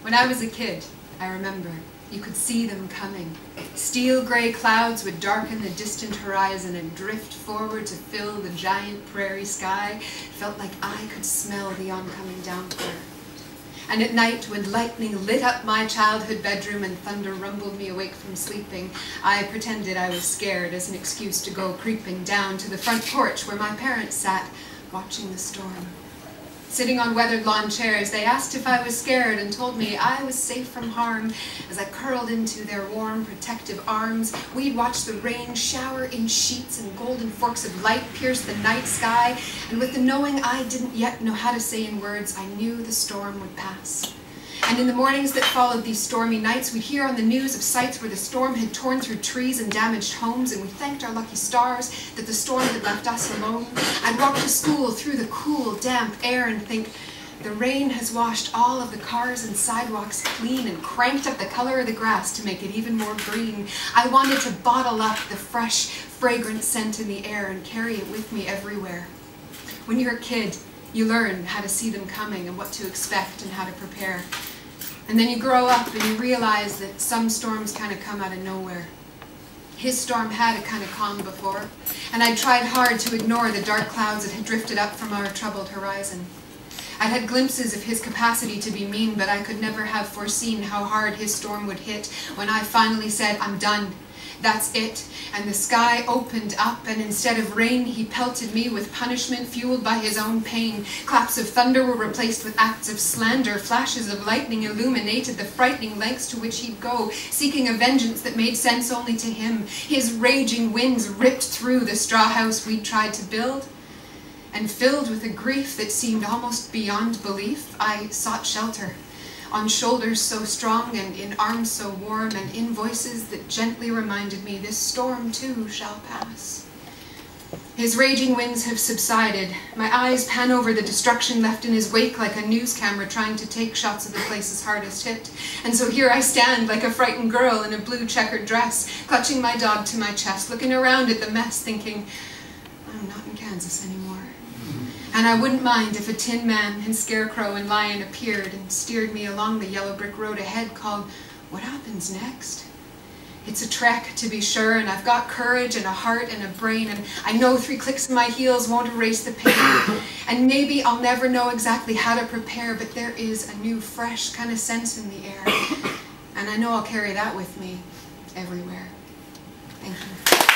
When I was a kid, I remember, you could see them coming. Steel-gray clouds would darken the distant horizon and drift forward to fill the giant prairie sky. It felt like I could smell the oncoming downpour. And at night, when lightning lit up my childhood bedroom and thunder rumbled me awake from sleeping, I pretended I was scared as an excuse to go creeping down to the front porch where my parents sat, watching the storm. Sitting on weathered lawn chairs, they asked if I was scared and told me I was safe from harm. As I curled into their warm, protective arms, we'd watch the rain shower in sheets and golden forks of light pierce the night sky, and with the knowing I didn't yet know how to say in words, I knew the storm would pass. And in the mornings that followed these stormy nights, we'd hear on the news of sites where the storm had torn through trees and damaged homes, and we thanked our lucky stars that the storm had left us alone. I'd walk to school through the cool, damp air and think, the rain has washed all of the cars and sidewalks clean and cranked up the color of the grass to make it even more green. I wanted to bottle up the fresh, fragrant scent in the air and carry it with me everywhere. When you're a kid, you learn how to see them coming and what to expect and how to prepare. And then you grow up and you realize that some storms kind of come out of nowhere. His storm had a kind of calm before, and I'd tried hard to ignore the dark clouds that had drifted up from our troubled horizon. I'd had glimpses of his capacity to be mean, but I could never have foreseen how hard his storm would hit when I finally said, I'm done. That's it. And the sky opened up, and instead of rain, he pelted me with punishment fueled by his own pain. Claps of thunder were replaced with acts of slander. Flashes of lightning illuminated the frightening lengths to which he'd go, seeking a vengeance that made sense only to him. His raging winds ripped through the straw house we'd tried to build. And filled with a grief that seemed almost beyond belief, I sought shelter. On shoulders so strong and in arms so warm and in voices that gently reminded me this storm too shall pass. His raging winds have subsided. My eyes pan over the destruction left in his wake like a news camera trying to take shots of the places hardest hit. And so here I stand like a frightened girl in a blue checkered dress, clutching my dog to my chest, looking around at the mess, thinking, I'm not in Kansas anymore. And I wouldn't mind if a Tin Man and Scarecrow and Lion appeared and steered me along the yellow brick road ahead called, What Happens Next? It's a trek, to be sure, and I've got courage and a heart and a brain, and I know 3 clicks of my heels won't erase the pain. And maybe I'll never know exactly how to prepare, but there is a new, fresh kind of sense in the air. And I know I'll carry that with me everywhere. Thank you.